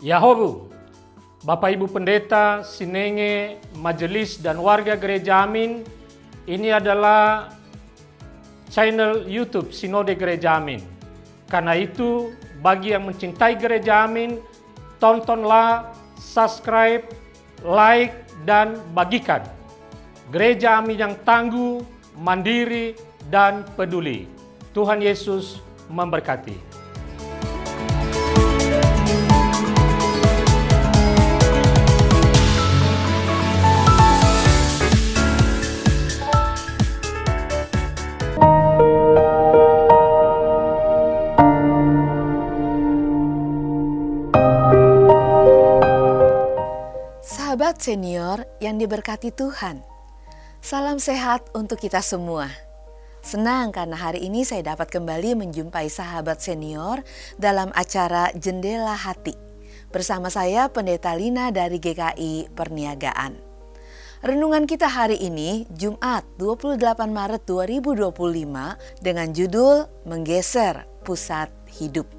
Yahobu, Bapak Ibu Pendeta, Sinenge, Majelis dan warga Gereja Amin, ini adalah channel YouTube Sinode Gereja Amin. Karena itu, bagi yang mencintai Gereja Amin, tontonlah, subscribe, like, dan bagikan. Gereja Amin yang tangguh, mandiri, dan peduli. Tuhan Yesus memberkati. Sahabat senior yang diberkati Tuhan, salam sehat untuk kita semua. Senang karena hari ini saya dapat kembali menjumpai sahabat senior dalam acara Jendela Hati. Bersama saya Pendeta Lina dari GKI Perniagaan. Renungan kita hari ini Jumat 28 Maret 2025 dengan judul Menggeser Pusat Hidup,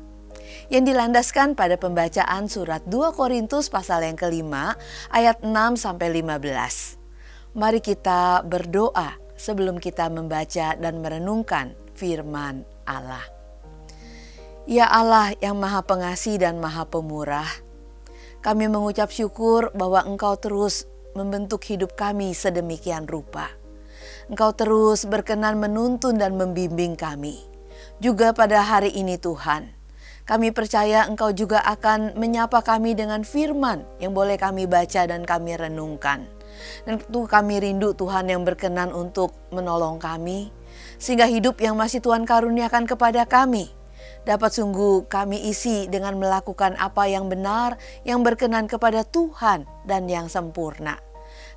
yang dilandaskan pada pembacaan surat 2 Korintus pasal yang kelima ayat 6-15. Mari kita berdoa sebelum kita membaca dan merenungkan firman Allah. Ya Allah yang Maha Pengasih dan Maha Pemurah, kami mengucap syukur bahwa Engkau terus membentuk hidup kami sedemikian rupa. Engkau terus berkenan menuntun dan membimbing kami. Juga pada hari ini Tuhan, kami percaya Engkau juga akan menyapa kami dengan firman yang boleh kami baca dan kami renungkan. Dan tentu kami rindu Tuhan yang berkenan untuk menolong kami, sehingga hidup yang masih Tuhan karuniakan kepada kami dapat sungguh kami isi dengan melakukan apa yang benar, yang berkenan kepada Tuhan dan yang sempurna.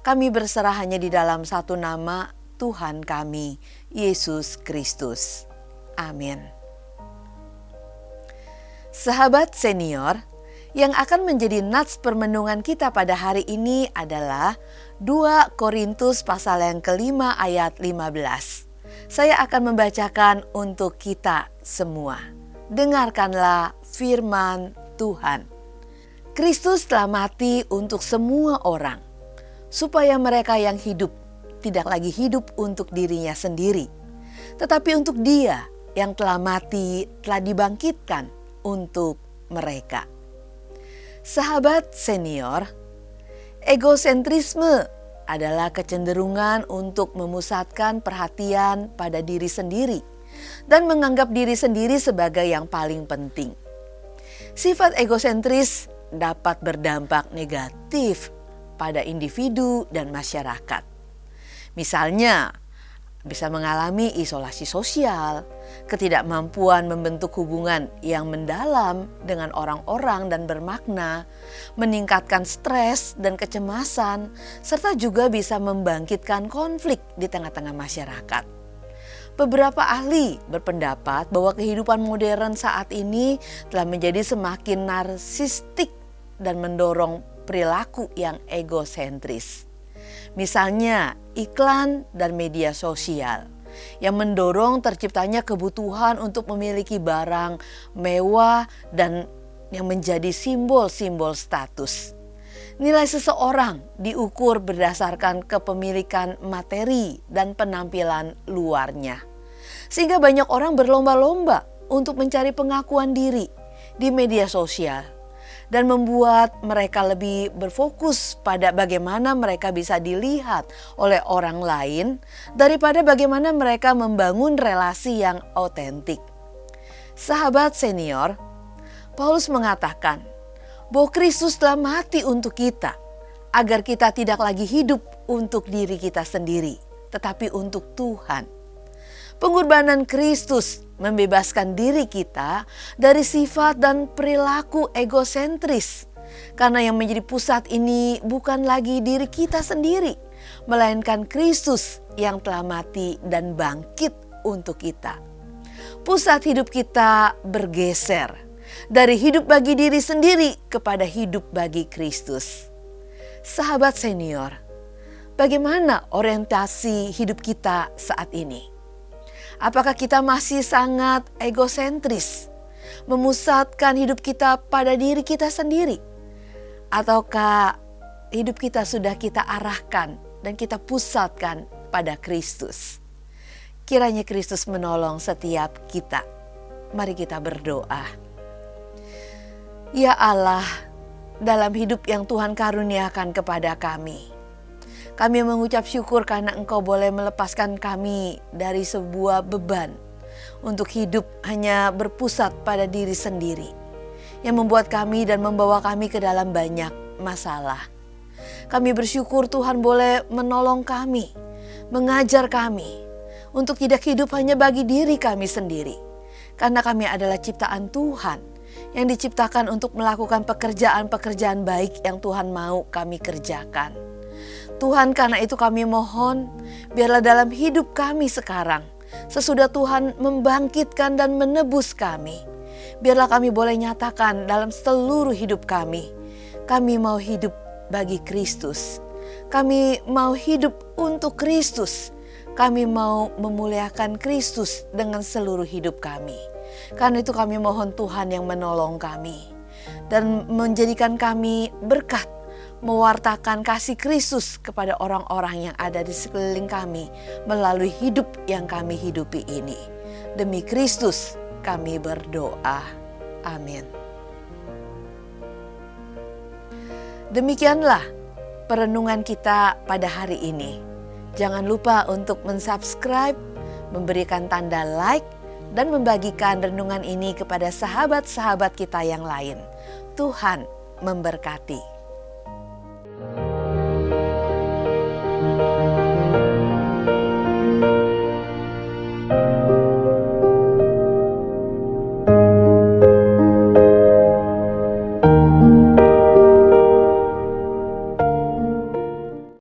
Kami berserah hanya di dalam satu nama, Tuhan kami, Yesus Kristus. Amin. Sahabat senior, yang akan menjadi nats permenungan kita pada hari ini adalah 2 Korintus pasal yang kelima ayat 15. Saya akan membacakan untuk kita semua. Dengarkanlah firman Tuhan. Kristus telah mati untuk semua orang, supaya mereka yang hidup tidak lagi hidup untuk dirinya sendiri, tetapi untuk Dia yang telah mati telah dibangkitkan untuk mereka. Sahabat senior, egosentrisme adalah kecenderungan untuk memusatkan perhatian pada diri sendiri dan menganggap diri sendiri sebagai yang paling penting. Sifat egosentris dapat berdampak negatif pada individu dan masyarakat. Misalnya, bisa mengalami isolasi sosial, ketidakmampuan membentuk hubungan yang mendalam dengan orang-orang dan bermakna, meningkatkan stres dan kecemasan, serta juga bisa membangkitkan konflik di tengah-tengah masyarakat. Beberapa ahli berpendapat bahwa kehidupan modern saat ini telah menjadi semakin narsistik dan mendorong perilaku yang egosentris. Misalnya iklan dan media sosial yang mendorong terciptanya kebutuhan untuk memiliki barang mewah dan yang menjadi simbol-simbol status. Nilai seseorang diukur berdasarkan kepemilikan materi dan penampilan luarnya. Sehingga banyak orang berlomba-lomba untuk mencari pengakuan diri di media sosial dan membuat mereka lebih berfokus pada bagaimana mereka bisa dilihat oleh orang lain daripada bagaimana mereka membangun relasi yang otentik. Sahabat senior, Paulus mengatakan bahwa Kristus telah mati untuk kita agar kita tidak lagi hidup untuk diri kita sendiri, tetapi untuk Tuhan. Pengorbanan Kristus membebaskan diri kita dari sifat dan perilaku egosentris. Karena yang menjadi pusat ini bukan lagi diri kita sendiri, melainkan Kristus yang telah mati dan bangkit untuk kita. Pusat hidup kita bergeser dari hidup bagi diri sendiri kepada hidup bagi Kristus. Sahabat senior, bagaimana orientasi hidup kita saat ini? Apakah kita masih sangat egosentris, memusatkan hidup kita pada diri kita sendiri? Ataukah hidup kita sudah kita arahkan dan kita pusatkan pada Kristus? Kiranya Kristus menolong setiap kita. Mari kita berdoa. Ya Allah, dalam hidup yang Tuhan karuniakan kepada kami mengucap syukur karena Engkau boleh melepaskan kami dari sebuah beban untuk hidup hanya berpusat pada diri sendiri, yang membuat kami dan membawa kami ke dalam banyak masalah. Kami bersyukur Tuhan boleh menolong kami, mengajar kami untuk tidak hidup hanya bagi diri kami sendiri, karena kami adalah ciptaan Tuhan yang diciptakan untuk melakukan pekerjaan-pekerjaan baik yang Tuhan mau kami kerjakan. Tuhan, karena itu kami mohon, biarlah dalam hidup kami sekarang, sesudah Tuhan membangkitkan dan menebus kami, biarlah kami boleh nyatakan dalam seluruh hidup kami mau hidup bagi Kristus. Kami mau hidup untuk Kristus. Kami mau memuliakan Kristus dengan seluruh hidup kami. Karena itu kami mohon Tuhan yang menolong kami dan menjadikan kami berkat, mewartakan kasih Kristus kepada orang-orang yang ada di sekeliling kami melalui hidup yang kami hidupi ini. Demi Kristus kami berdoa. Amin. Demikianlah perenungan kita pada hari ini. Jangan lupa untuk mensubscribe, memberikan tanda like, dan membagikan renungan ini kepada sahabat-sahabat kita yang lain. Tuhan memberkati.